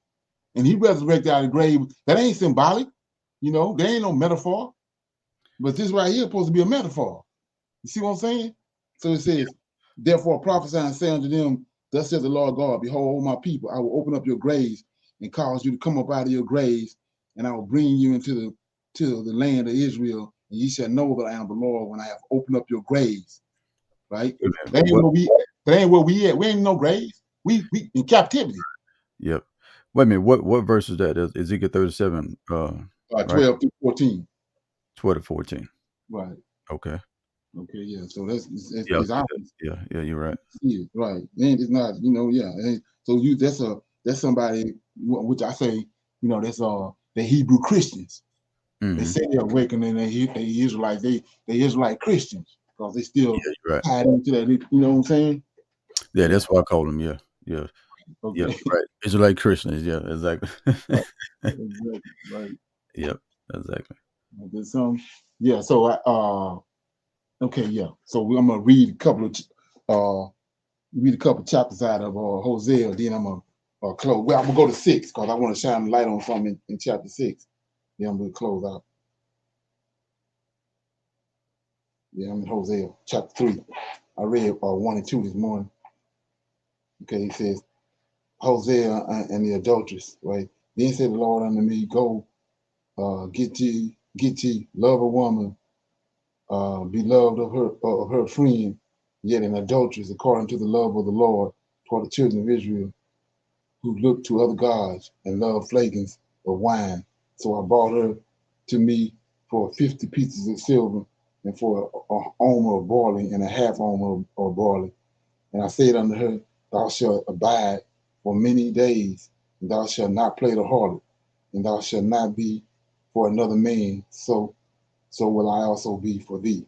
and he resurrected out of the grave. That ain't symbolic, there ain't no metaphor. But this right here is supposed to be a metaphor. You see what I'm saying? So it says, therefore prophesy and say unto them, thus says the Lord God, behold, my people, I will open up your graves and cause you to come up out of your graves, and I will bring you into the land of Israel, and ye shall know that I am the Lord when I have opened up your graves. Right? That ain't where we at. We ain't no graves. We in captivity. Yep. Wait a minute. What verse is that? Ezekiel 37. 12 through 14. 12 to 14. Right. Okay. Okay, yeah. So that's Yeah, obvious. yeah, you're right. Yeah, right. And it's not, yeah. And so that's somebody which I say, that's the Hebrew Christians. Mm-hmm. They say they're awakening they Israelites, they Israelite Christians, because they still tied into that, you know what I'm saying? Yeah, that's what I call them, yeah. Okay. Yeah, right. Israelite Christians, yeah, exactly. Exactly. Right. Yep, exactly. There's some, yeah. So okay, yeah. So I'm gonna read a couple of chapters out of Hosea. Then I'm gonna close. Well, I'm gonna go to 6 because I want to shine the light on something in chapter 6. Then I'm gonna close out. Yeah, I'm in Hosea chapter 3. I read 1 and 2 this morning. Okay, it says, Hosea and the adulteress, right? Then said the Lord unto me, go, get ye, love a woman, beloved of her friend, yet an adulteress, according to the love of the Lord toward the children of Israel, who look to other gods and love flagons of wine. So I brought her to me for 50 pieces of silver and for a omer of barley and a half omer of barley. And I said unto her, thou shalt abide for many days, and thou shalt not play the harlot, and thou shalt not be for another man. So will I also be for thee.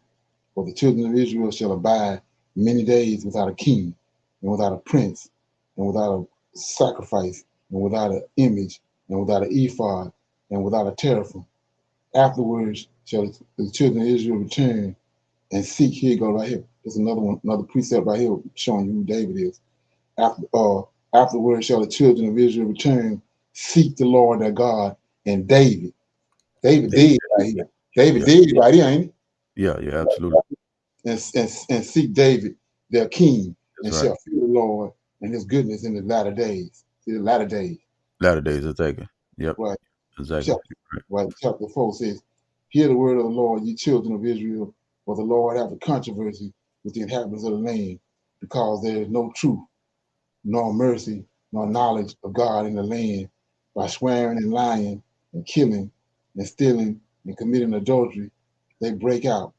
For the children of Israel shall abide many days without a king, and without a prince, and without a sacrifice, and without an image, and without an ephod, and without a teraphim. Afterwards shall the children of Israel return and seek. Here you go right here. There's another one, another precept right here showing you who David is. Afterwards shall the children of Israel return, seek the Lord their God, and David dead right here. David dead right here, ain't he? Yeah, absolutely. And seek David, their king, That's and right. shall fear the Lord and his goodness in the latter days. See, the latter days. Latter days, exactly. Yep. Right. Exactly. Chapter 4 says, hear the word of the Lord, ye children of Israel, for the Lord hath a controversy with the inhabitants of the land, because there is no truth, nor mercy, nor knowledge of God in the land. By swearing and lying and killing and stealing and committing adultery, they break out,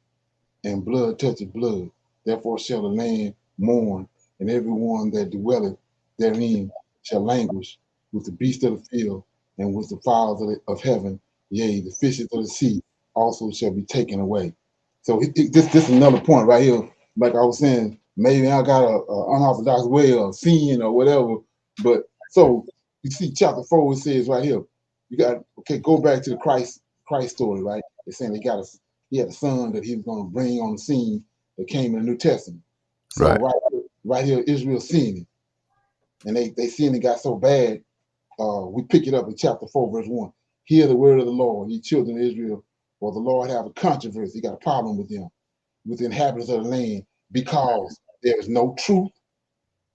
and blood toucheth blood. Therefore shall the land mourn, and everyone that dwelleth therein shall languish with the beasts of the field and with the fowls of heaven. Yea, the fishes of the sea also shall be taken away. So this is another point right here. Like I was saying, maybe I got a unorthodox way of seeing or whatever. But so you see, chapter 4 it says right here, you got go back to the Christ story, right? They're saying he had a son that he was going to bring on the scene that came in the New Testament. So right here, Israel seeing it, and they seeing it got so bad. We pick it up in chapter 4, verse 1. Hear the word of the Lord, ye children of Israel, for the Lord have a controversy. He got a problem with them, with the inhabitants of the land, because there is no truth,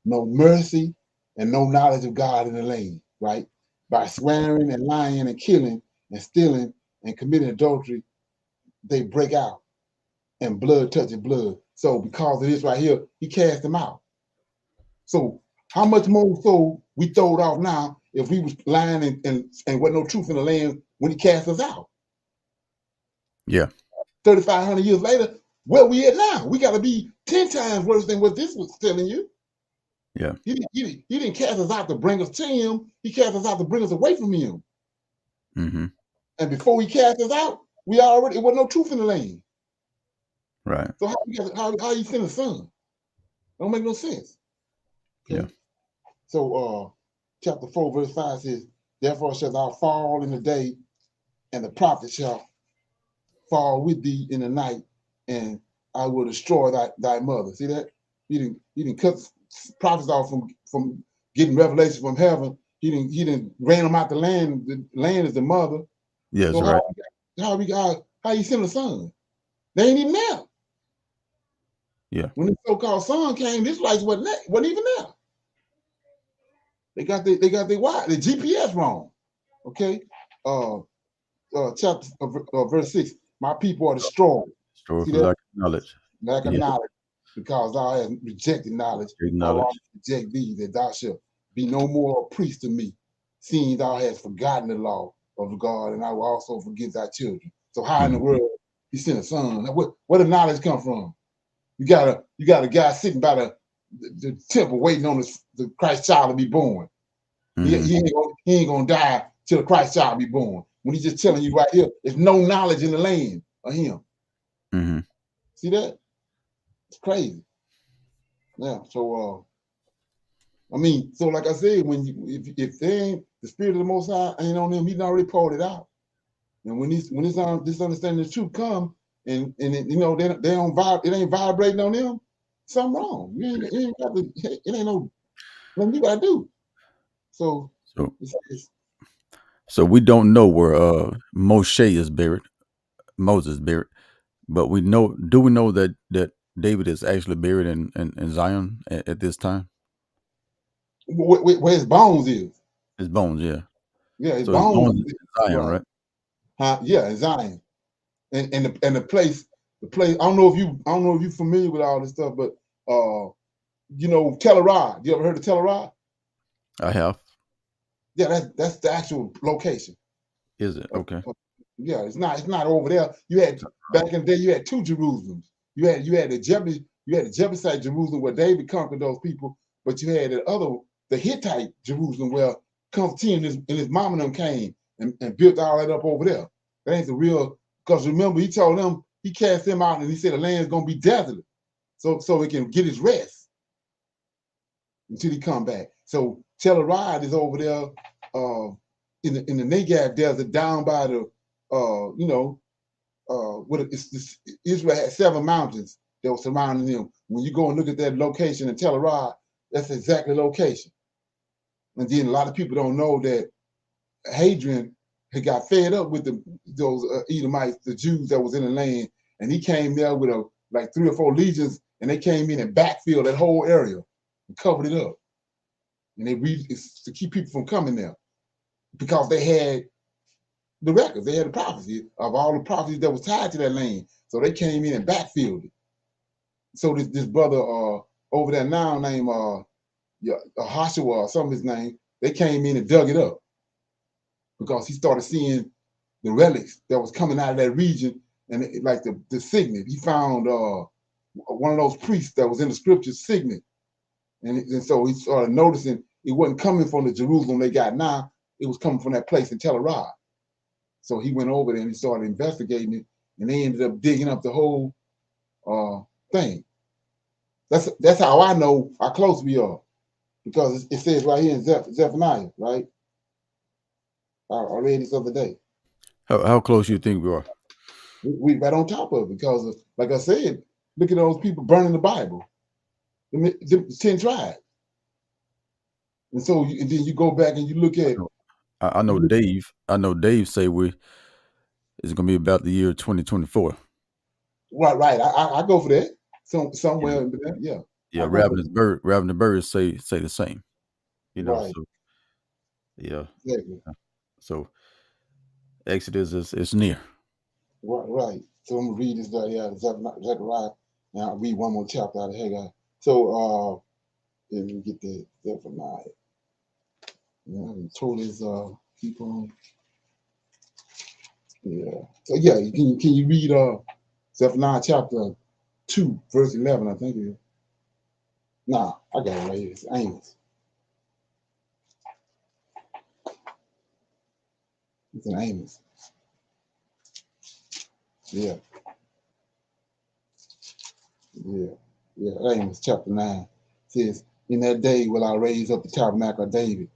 no mercy, and no knowledge of God in the land, right? By swearing and lying and killing and stealing and committing adultery, they break out, and blood touches blood. So because of this right here, he cast them out. So how much more so we throw it off now if we was lying and wasn't no truth in the land when he cast us out? Yeah. 3,500 years later, where we at now? We got to be 10 times worse than what this was telling you. Yeah. He didn't cast us out to bring us to him. He cast us out to bring us away from him. Mm-hmm. And before he cast us out, it wasn't no truth in the land. Right. So how you send a son? Don't make no sense. Okay. Yeah. So chapter 4, verse 5 says, therefore shalt thou fall in the day, and the prophet shall fall with thee in the night, and I will destroy thy mother. See that? He didn't cut prophets off from getting revelation from heaven. He didn't ran them out the land. The land is the mother. Yes, so right. How you send a son? They ain't even there. Yeah. When the so-called son came, this light wasn't even there. They got their the GPS wrong. Okay. Chapter verse 6. My people are destroyed. Destroyed See for that? lack of knowledge. Lack of knowledge, because thou hast rejected knowledge. I will reject thee, that thou shalt be no more a priest to me, seeing thou hast forgotten the law of God, and I will also forgive thy children. So how in the world he sent a son? Now, where did knowledge come from? You got a guy sitting by the temple waiting on the Christ child to be born. Mm-hmm. He ain't gonna die till the Christ child be born. When he's just telling you right here, there's no knowledge in the land of him. Mm-hmm. See that? It's crazy. Yeah. So I mean, so like I said, if they ain't the spirit of the Most High ain't on them, he's already poured it out. And when this understanding the truth come, and it, they don't vibrate, it ain't vibrating on them, something wrong. You ain't got to, it ain't no nothing you gotta do. So so we don't know where Moshe is buried, Moses buried, but we know. Do we know that David is actually buried in Zion at this time? where his bones is. His bones, yeah. Yeah, his So his bones. bones is in Zion, right? Huh? Yeah, in Zion. And the place. I don't know if you're familiar with all this stuff, but you know, Telluride. You ever heard of Telluride? I have. Yeah, that's the actual location. Is it? Okay. Yeah, it's not over there. You had back in the day, you had two Jerusalems. You had the Jebusite Jerusalem where David conquered those people, but you had the Hittite Jerusalem where Constantine and his mom and them came and built all that up over there. That ain't the real, because remember he told them, he cast them out and he said the land's gonna be desolate. So he can get his rest until he come back. So Telluride is over there in the Negev desert down by the Israel had 7 mountains that were surrounding them. When you go and look at that location in Telluride, that's exactly the location. And then a lot of people don't know that Hadrian had got fed up with those Edomites, the Jews that was in the land, and he came there with like 3 or 4 legions, and they came in and backfilled that whole area and covered it up. And it's to keep people from coming there because they had the records, they had the prophecy of all the prophecies that was tied to that land. So they came in and backfilled it. So this brother over there now named Joshua or some of his name, they came in and dug it up because he started seeing the relics that was coming out of that region, and like the signet. He found one of those priests that was in the scriptures signet, and so he started noticing it wasn't coming from the Jerusalem they got now. It was coming from that place in Telluride. So he went over there and he started investigating it, and they ended up digging up the whole thing. That's how I know how close we are, because it says right here in Zephaniah, right? I read this other day. How close you think we are? We right on top of it because, like I said, look at those people burning the Bible, the 10 tribes. And so and then you go back and you look at. I know Dave. I know Dave say it's going to be about the year 2024. Right. I go for that. Somewhere, yeah. Yeah, Ravenous Bird say the same. You know, right. So yeah. Exactly. So Exodus is near. Right. So I'm gonna read this right here, Zechariah. Now I'll read one more chapter out of Haggai. So let me get the Zephaniah. Yeah, I told his people. Yeah. So yeah, can you read Zephaniah chapter 2, verse 11, I think it is. Nah, I got it right here. It's Amos. It's in Amos. Yeah. Amos chapter 9 it says, "In that day will I raise up the tabernacle of David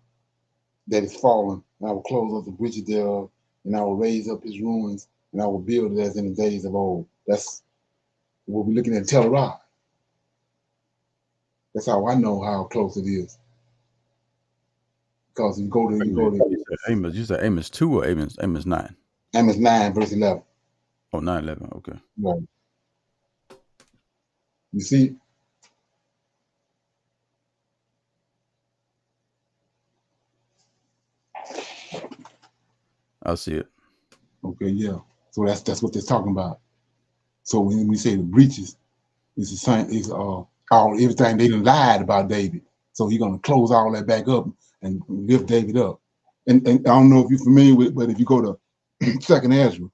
that is fallen, and I will close up the bridges thereof, and I will raise up his ruins, and I will build it as in the days of old." That's what we're looking at Telluride. That's how I know how close it is. Because you go to Amos. You said Amos 2 or Amos 9? Amos 9, verse 11. Oh, 9:11. Okay. Right. You see? I see it. Okay, yeah. So that's what they're talking about. So when we say the breaches, it's the same. It's everything they done lied about David. So he's gonna close all that back up and lift David up. And I don't know if you're familiar with, but if you go to Second Ezra,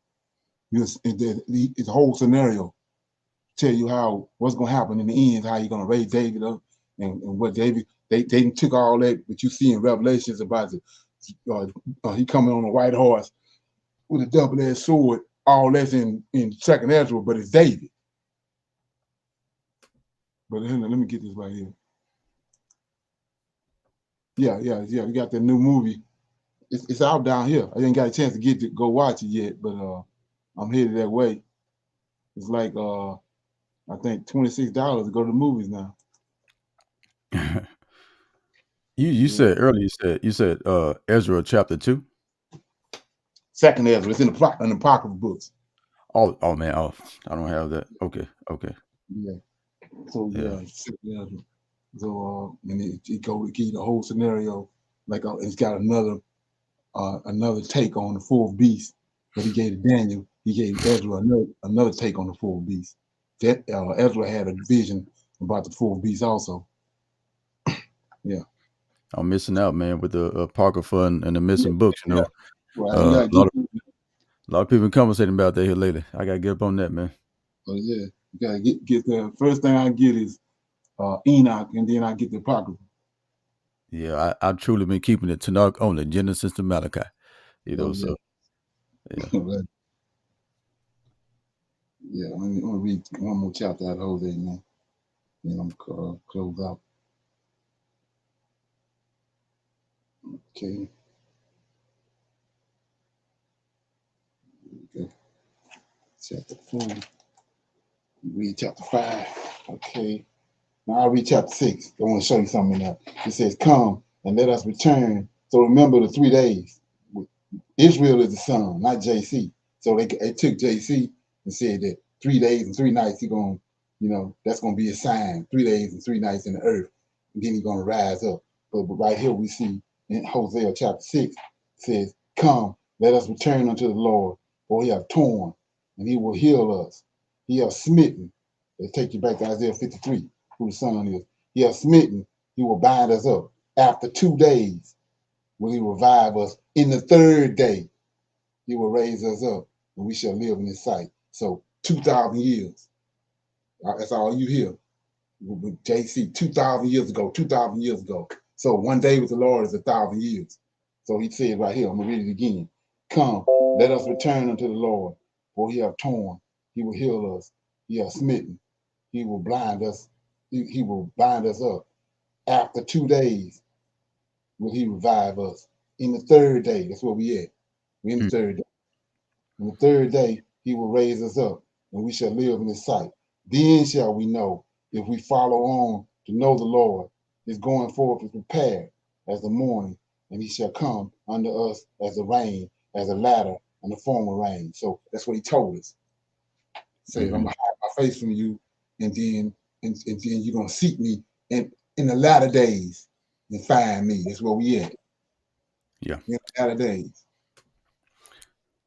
it's a whole scenario. Tell you what's gonna happen in the end, how you're gonna raise David up, and what David they took all that you see in Revelations about he coming on a white horse with a double-edged sword. All that's in Second Ezra, but it's David. But let me get this right here. Yeah. We got that new movie. It's out down here. I didn't got a chance to go watch it yet, but I'm headed that way. It's like I think $26 to go to the movies now. You said earlier. You said Ezra chapter 2. Second Ezra. It's in the apocryphal books. Oh man. I don't have that. Okay. Yeah. So yeah. So and it go to give you the whole scenario. Like it's got another take on the fourth beast that he gave to Daniel. He gave Ezra another take on the fourth beast. That Ezra had a vision about the fourth beast also. Yeah. I'm missing out, man, with the Apocrypha and the missing books. You know, Right. a lot of people conversating about that here lately. I gotta get up on that, man. Oh yeah, you gotta get the first thing I get is Enoch, and then I get the Apocrypha. Yeah, I've truly been keeping it Tanakh only, Genesis to Malachi. You know, so yeah. Yeah, let me read one more chapter out of Hosea, man. Then I'm close out. Okay. Chapter 4. Read chapter 5. Okay. Now I'll read chapter 6. I want to show you something in there. It says, "Come and let us return." So remember the 3 days. Israel is the sun, not JC. So they took JC and said that 3 days and 3 nights he's going, that's going to be a sign. 3 days and 3 nights in the earth. And then he's going to rise up. But right here we see in Hosea chapter 6, says, "Come, let us return unto the Lord, for he hath torn, and he will heal us. He hath smitten." They take you back to Isaiah 53, who the son is. "He hath smitten, he will bind us up. After 2 days will he revive us. In the 3rd day, he will raise us up, and we shall live in his sight." So 2,000 years. That's all you hear. With JC, 2,000 years ago, 2,000 years ago. So 1 day with the Lord is 1,000 years. So he said right here, I'm going to read it again. "Come, let us return unto the Lord, for he hath torn, he will heal us. He hath smitten, he will blind us, he will bind us up. After 2 days will he revive us. In the 3rd day," that's where we at. We're in the 3rd day. "In the 3rd day, he will raise us up, and we shall live in his sight. Then shall we know, if we follow on to know the Lord. His going forth is prepared as the morning, and he shall come unto us as the rain, as a latter and the former rain." So that's what he told us. He said, "I'm going to hide my face from you, and then you're going to seek me in the latter days and find me." That's where we at. Yeah. In the latter days.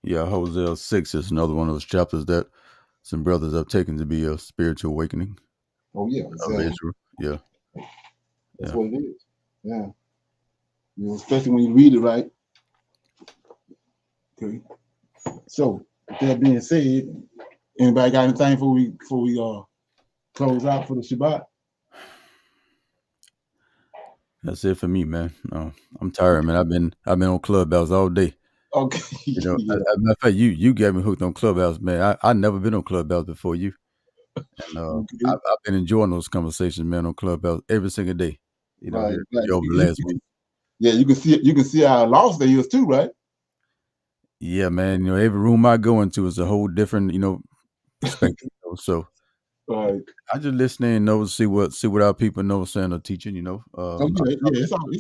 Yeah, Hosea 6 is another one of those chapters that some brothers have taken to be a spiritual awakening. Oh yeah, exactly. Of Israel. Yeah. That's what it is. Yeah. Especially when you read it right. Okay. So with that being said, anybody got anything before we close out for the Shabbat? That's it for me, man. I'm tired, man. I've been on Clubhouse all day. Okay. You know, as a matter of fact, you got me hooked on Clubhouse, man. I never been on Clubhouse before you, and I've been enjoying those conversations, man, on Clubhouse every single day. You know, Right. over the last week. Yeah, you can see how lost they is too, right? Yeah, man. You know, every room I go into is a whole different, perspective. So, right. I just listen in, see what our people know, saying or teaching. It's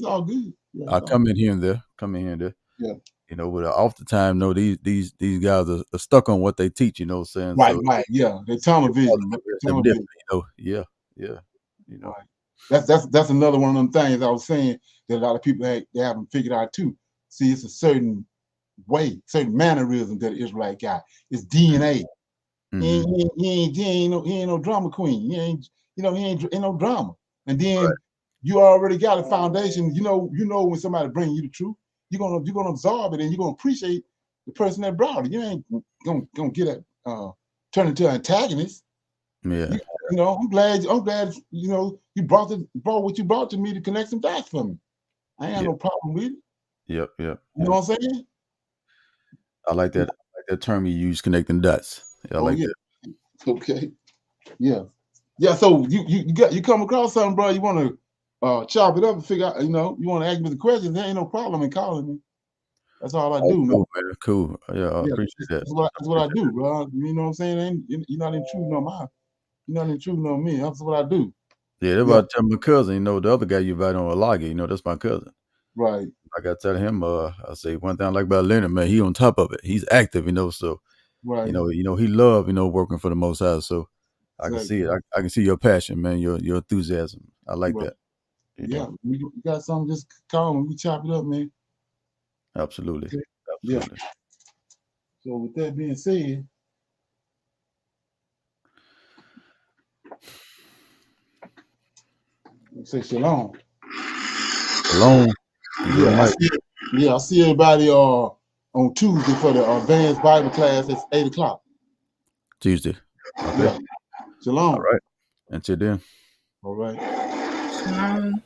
all good. Yeah, I come in here and there. Yeah. You know, but off the time, these guys are stuck on what they teach. You know what I'm saying? Right, so, right. Yeah, the tunnel vision. Yeah. You know. Right. That's another one of them things I was saying that a lot of people they haven't figured out too. See, it's a certain way, certain mannerism that Israelite got. It's DNA. He ain't no drama queen. He ain't no drama. And then you already got a foundation. You know when somebody bring you the truth, you're gonna absorb it and you're gonna appreciate the person that brought it. You ain't gonna get it turn into an antagonist. Yeah. I'm glad you brought what you brought to me to connect some dots for me. I ain't have no problem with it. Yep. You know what I'm saying? I like that. Term you use, connecting dots. Yeah, I like that. Okay. Yeah. Yeah. So you come across something, bro. You want to chop it up and figure out. You want to ask me the questions. There ain't no problem in calling me. That's all I do, man. Cool. Yeah, I appreciate that. That's what I do, bro. You know what I'm saying? You're not intruding on you're not intruding on me. That's what I do. Yeah, that's what I tell my cousin. The other guy you invited on Alaga, that's my cousin. Right. I got to tell him, I say one thing I like about Leonard, man, he on top of it. He's active, so right. He love, working for the Most High. So I can see it. I can see your passion, man, your enthusiasm. I like Well, that. You yeah, know, we got something, just call and we chop it up, man. absolutely. Okay. Absolutely. Yeah. So with that being said, say shalom. Shalom. Enjoy the night. I see everybody on Tuesday for the advanced Bible class at 8 o'clock. Tuesday. Okay. Yeah. Shalom. All right. Until then. All right. Shalom.